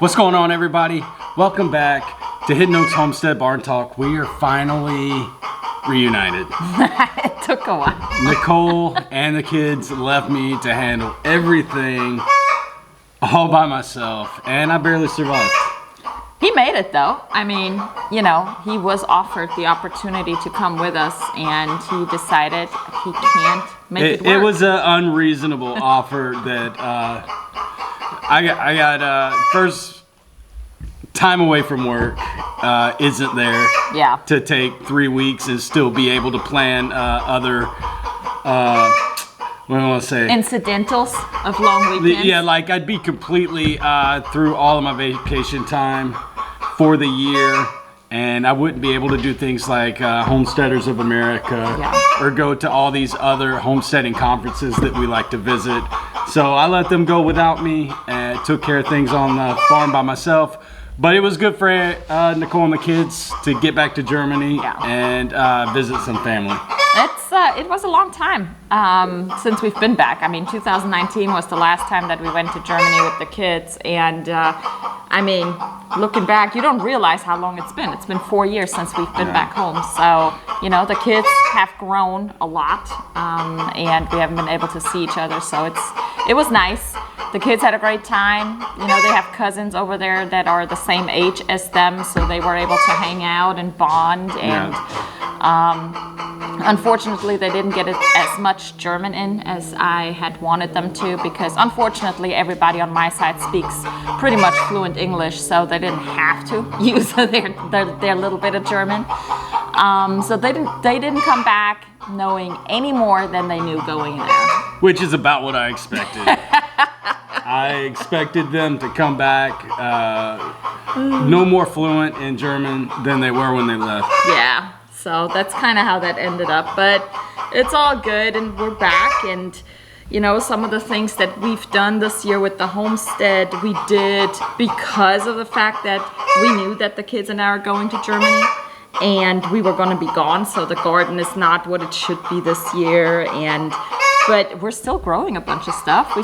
What's going on, everybody? Welcome back to Hidden Oaks Homestead Barn Talk. We are finally reunited. It took a while. Nicole and the kids left me to handle everything all by myself, and I barely survived. He made it though. I mean, you know, he was offered the opportunity to come with us, and he decided he can't make it work. It was an unreasonable offer that I got first time away from work isn't there. Yeah. To take 3 weeks and still be able to plan other what do I want to say? Incidentals of long weekends. Yeah, like I'd be completely through all of my vacation time for the year, and I wouldn't be able to do things like Homesteaders of America or go to all these other homesteading conferences that we like to visit. So I let them go without me and took care of things on the farm by myself. But it was good for Nicole and the kids to get back to Germany and visit some family. It was a long time since we've been back. I mean, 2019 was the last time that we went to Germany with the kids. And I mean, looking back, you don't realize how long it's been. It's been 4 years since we've been back home. So, you know, the kids have grown a lot, and we haven't been able to see each other. So it was nice. The kids had a great time. You know, they have cousins over there that are the same age as them, so they were able to hang out and bond. And unfortunately, they didn't get as much German in as I had wanted them to, because unfortunately, everybody on my side speaks pretty much fluent English, so they didn't have to use their little bit of German. So they didn't come back knowing any more than they knew going there. Which is about what I expected. I expected them to come back no more fluent in German than they were when they left. Yeah, so that's kind of how that ended up. But it's all good, and we're back. And, you know, some of the things that we've done this year with the homestead, we did because of the fact that we knew that the kids and I are going to Germany, and we were going to be gone. So the garden is not what it should be this year. But we're still growing a bunch of stuff. We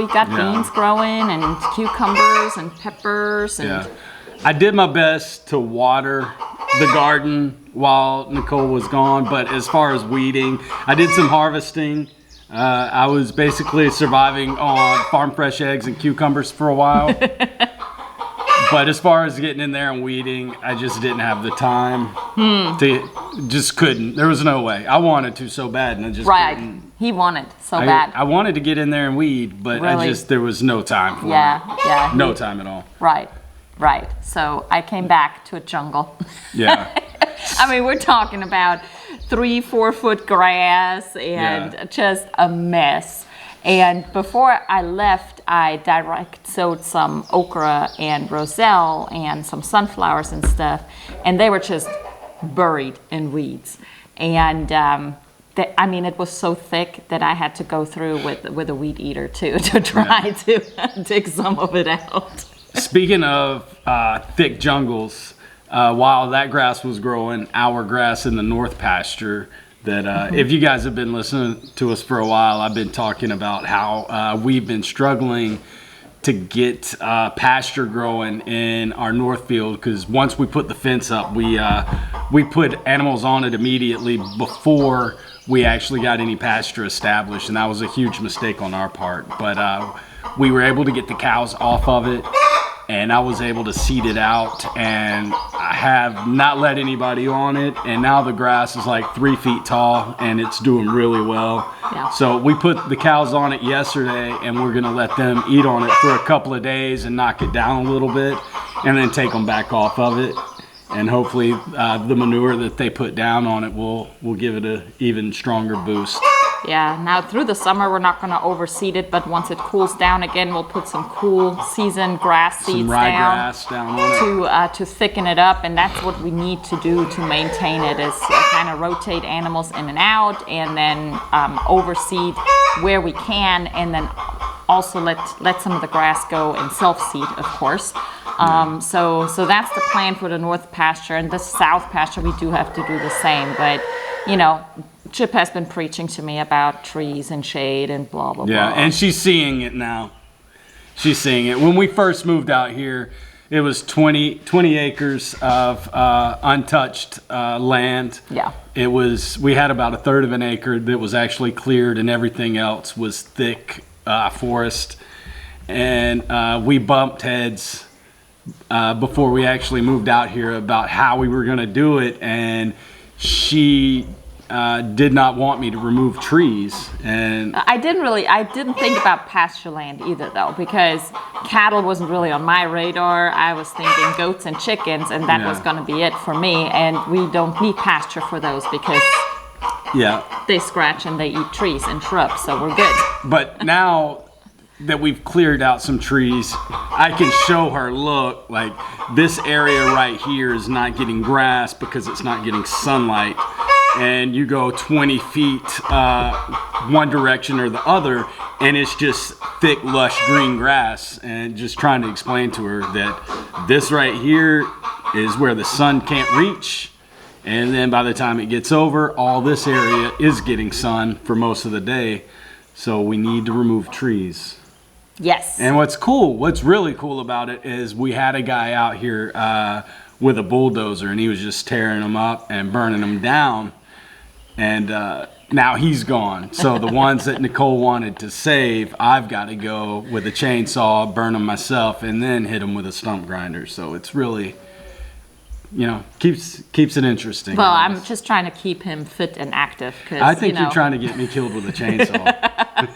got beans growing and cucumbers and peppers. And I did my best to water the garden while Nicole was gone, but as far as weeding, I did some harvesting. I was basically surviving on farm fresh eggs and cucumbers for a while. But as far as getting in there and weeding, I just didn't have the time just couldn't. There was no way. I wanted to so bad, and I just couldn't. He wanted so bad. I wanted to get in there and weed, but really? There was no time for it. No time at all. Right. So I came back to a jungle. Yeah. I mean, we're talking about 3-4 foot grass and just a mess. And before I left, I direct sowed some okra and roselle and some sunflowers and stuff, and they were just buried in weeds. And I mean, it was so thick that I had to go through with a weed eater too to try to dig some of it out. Speaking of thick jungles, while that grass was growing, our grass in the north pasture, that if you guys have been listening to us for a while, I've been talking about how we've been struggling to get pasture growing in our north field, because once we put the fence up, we put animals on it immediately before we actually got any pasture established, and that was a huge mistake on our part. But we were able to get the cows off of it, and I was able to seed it out, and I have not let anybody on it, and now the grass is like 3 feet tall, and it's doing really well. Yeah. So we put the cows on it yesterday, and we're gonna let them eat on it for a couple of days and knock it down a little bit, and then take them back off of it. And hopefully the manure that they put down on it will give it an even stronger boost. Yeah, now through the summer we're not going to overseed it, but once it cools down again, we'll put some cool seasoned grass seeds down on to thicken it up, and that's what we need to do to maintain it, is kind of rotate animals in and out, and then overseed where we can, and then also let some of the grass go and self-seed, of course. So that's the plan for the north pasture, and the south pasture we do have to do the same. But you know, Chip has been preaching to me about trees and shade and blah blah blah. Yeah, and she's seeing it now. she's seeing it. When we first moved out here, it was 20 acres of untouched land. Yeah. We had about a third of an acre that was actually cleared, and everything else was thick forest. And we bumped heads before we actually moved out here about how we were going to do it, and she did not want me to remove trees. And I didn't think about pasture land either, though, because cattle wasn't really on my radar. I was thinking goats and chickens, and that was going to be it for me. And we don't need pasture for those because they scratch and they eat trees and shrubs, so we're good. But now that we've cleared out some trees, I can show her, look, like this area right here is not getting grass because it's not getting sunlight. And you go 20 feet one direction or the other, and it's just thick, lush green grass. And just trying to explain to her that this right here is where the sun can't reach. And then by the time it gets over, all this area is getting sun for most of the day. So we need to remove trees. Yes. And what's really cool about it is we had a guy out here with a bulldozer, and he was just tearing them up and burning them down. And now he's gone. So the ones that Nicole wanted to save, I've got to go with a chainsaw, burn them myself, and then hit them with a stump grinder. So it's really, keeps it interesting. Well, I'm just trying to keep him fit and active. I think you're trying to get me killed with a chainsaw.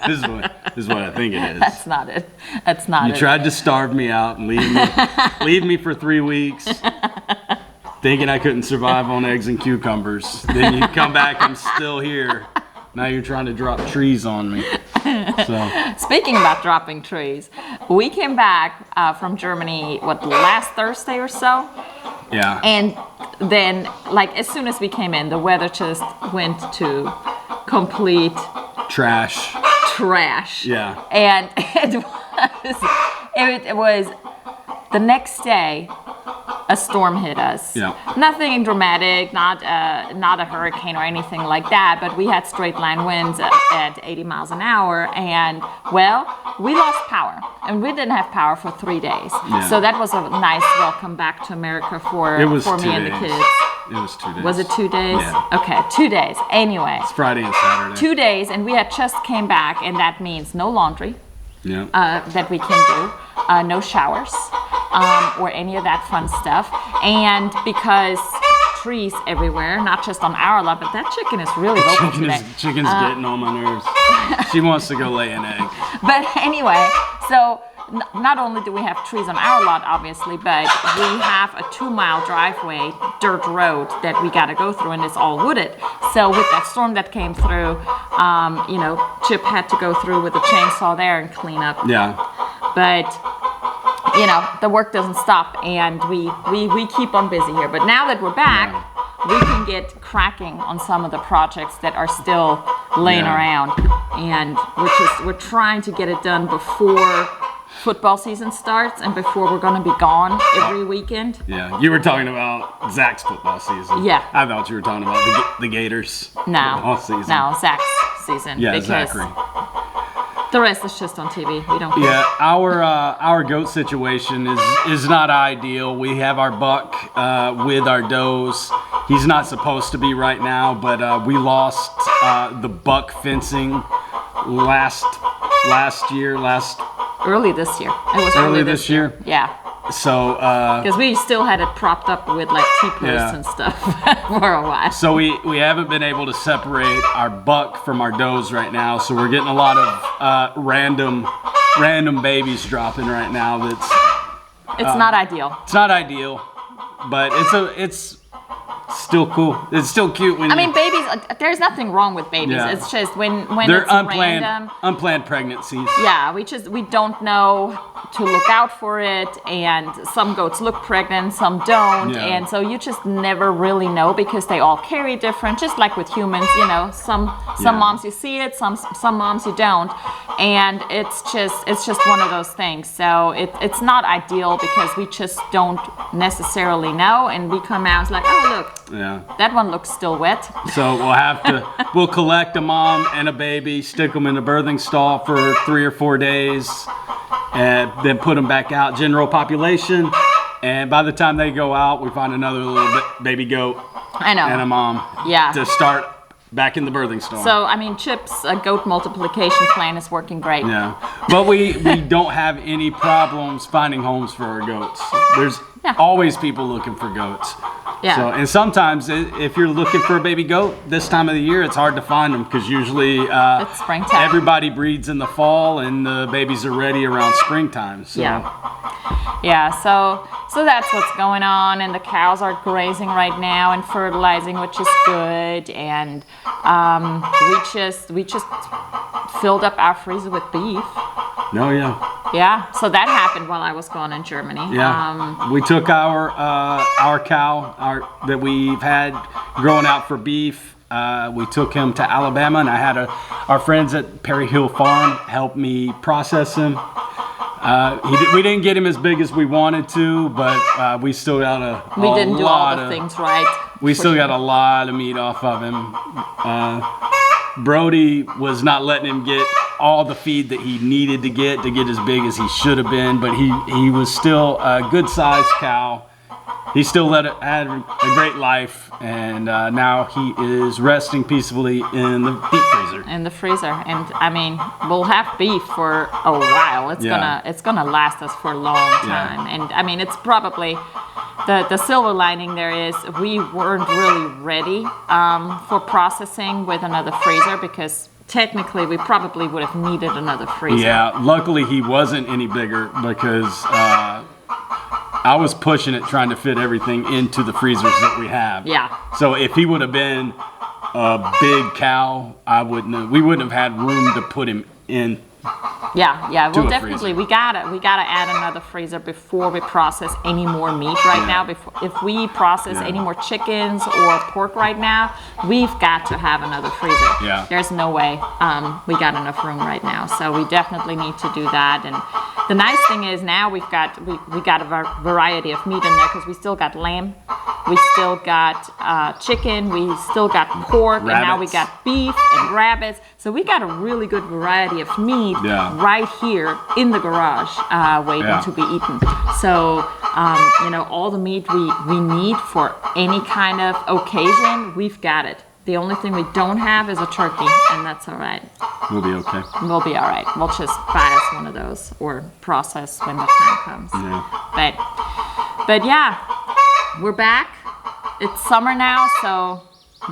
This is what I think it is. That's not it. That's not it. You it. tried to starve me out and leave me for 3 weeks. Thinking I couldn't survive on eggs and cucumbers. Then you come back, I'm still here. Now you're trying to drop trees on me. So. Speaking about dropping trees, we came back from Germany, last Thursday or so? Yeah. And then, as soon as we came in, the weather just went to complete trash. Yeah. And it was the next day, a storm hit us. Yeah. Nothing dramatic, not a hurricane or anything like that, but we had straight line winds at 80 miles an hour, and we lost power, and we didn't have power for 3 days. Yeah. So that was a nice welcome back to America for me and the kids. It was 2 days. Was it 2 days? Yeah. Okay, 2 days. Anyway. It's Friday and Saturday. 2 days, and we had just came back, and that means no laundry. Yeah. That we can do, no showers, or any of that fun stuff. And because trees everywhere, not just on our lot, but that chicken is really vocal today. Chicken's getting on my nerves. She wants to go lay an egg. But anyway, so not only do we have trees on our lot, obviously, but we have a 2-mile driveway, dirt road that we got to go through, and it's all wooded. So with that storm that came through, Chip had to go through with a chainsaw there and clean up. Yeah. But the work doesn't stop, and we keep on busy here. But now that we're back, we can get cracking on some of the projects that are still laying around, and we're trying to get it done before football season starts and before we're going to be gone every weekend. Yeah, you were talking about Zach's football season. Yeah. I thought you were talking about the Gators football season. No, Zach's season. Yeah, because Zachary. The rest is just on TV. We don't care. Yeah, our goat situation is not ideal. We have our buck with our does. He's not supposed to be right now, but we lost the buck fencing early this year. It was early this year. Yeah. So because we still had it propped up with T-posts and stuff for a while. So we haven't been able to separate our buck from our does right now. So we're getting a lot of random babies dropping right now. It's not ideal. It's not ideal, but it's still cool. It's still cute when babies. There's nothing wrong with babies. Yeah. It's just when they're it's unplanned pregnancies. Yeah, we don't know to look out for it, and some goats look pregnant, some don't, and so you just never really know because they all carry different. Just like with humans, some moms you see it, some moms you don't, and it's just one of those things. So it's not ideal because we just don't necessarily know, and we come out like, oh look. Yeah. That one looks still wet. So we'll collect a mom and a baby, stick them in the birthing stall for 3 or 4 days, and then put them back out, general population. And by the time they go out, we find another little baby goat I know. and a mom Yeah. to start back in the birthing storm. So, I mean, Chip's goat multiplication plan is working great. Yeah, but we don't have any problems finding homes for our goats. There's always people looking for goats. Yeah. So, and sometimes if you're looking for a baby goat this time of the year, it's hard to find them because usually It's springtime. everybody breeds in the fall and the babies are ready around springtime. So. Yeah, so that's what's going on, and the cows are grazing right now and fertilizing, which is good. And we just filled up our freezer with beef. No, yeah. Yeah, so that happened while I was gone in Germany. Yeah, we took our cow that we've had growing out for beef. We took him to Alabama, and I had our friends at Perry Hill Farm help me process him. We didn't get him as big as we wanted to, but we still got We didn't do all the things right. We still got a lot of meat off of him. Brody was not letting him get all the feed that he needed to get as big as he should have been, but he was still a good sized cow. He still had a great life, and now he is resting peacefully in the deep freezer. In the freezer, and I mean, we'll have beef for a while. It's gonna last us for a long time, and I mean, it's probably the silver lining there is we weren't really ready for processing with another freezer because technically we probably would have needed another freezer. Yeah, luckily he wasn't any bigger because I was pushing it trying to fit everything into the freezers that we have. Yeah. So if he would have been a big cow, we wouldn't have had room to put him in. Yeah. To Well, a definitely, freezer. we gotta add another freezer before we process any more meat right now. If we process any more chickens or pork right now, we've got to have another freezer. Yeah. There's no way we got enough room right now, so we definitely need to do that. And the nice thing is now we got a variety of meat in there because we still got lamb, we still got chicken, we still got pork, and now we Rabbits. got beef and rabbits. So we got a really good variety of meat right here in the garage waiting to be eaten. So, all the meat we need for any kind of occasion, we've got it. The only thing we don't have is a turkey, and that's all right. We'll be okay. We'll be all right. We'll just buy us one of those or process when the time comes. Yeah. But yeah, we're back. It's summer now, so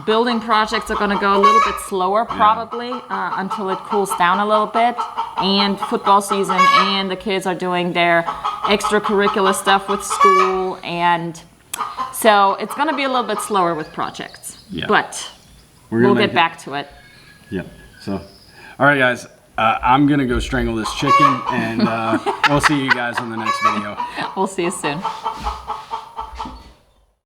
building projects are going to go a little bit slower probably until it cools down a little bit. And football season, and the kids are doing their extracurricular stuff with school, and so it's going to be a little bit slower with projects. Yeah. But We're gonna we'll make get back to it. Yeah. So, all right, guys. I'm gonna go strangle this chicken, and we'll see you guys on the next video. We'll see you soon.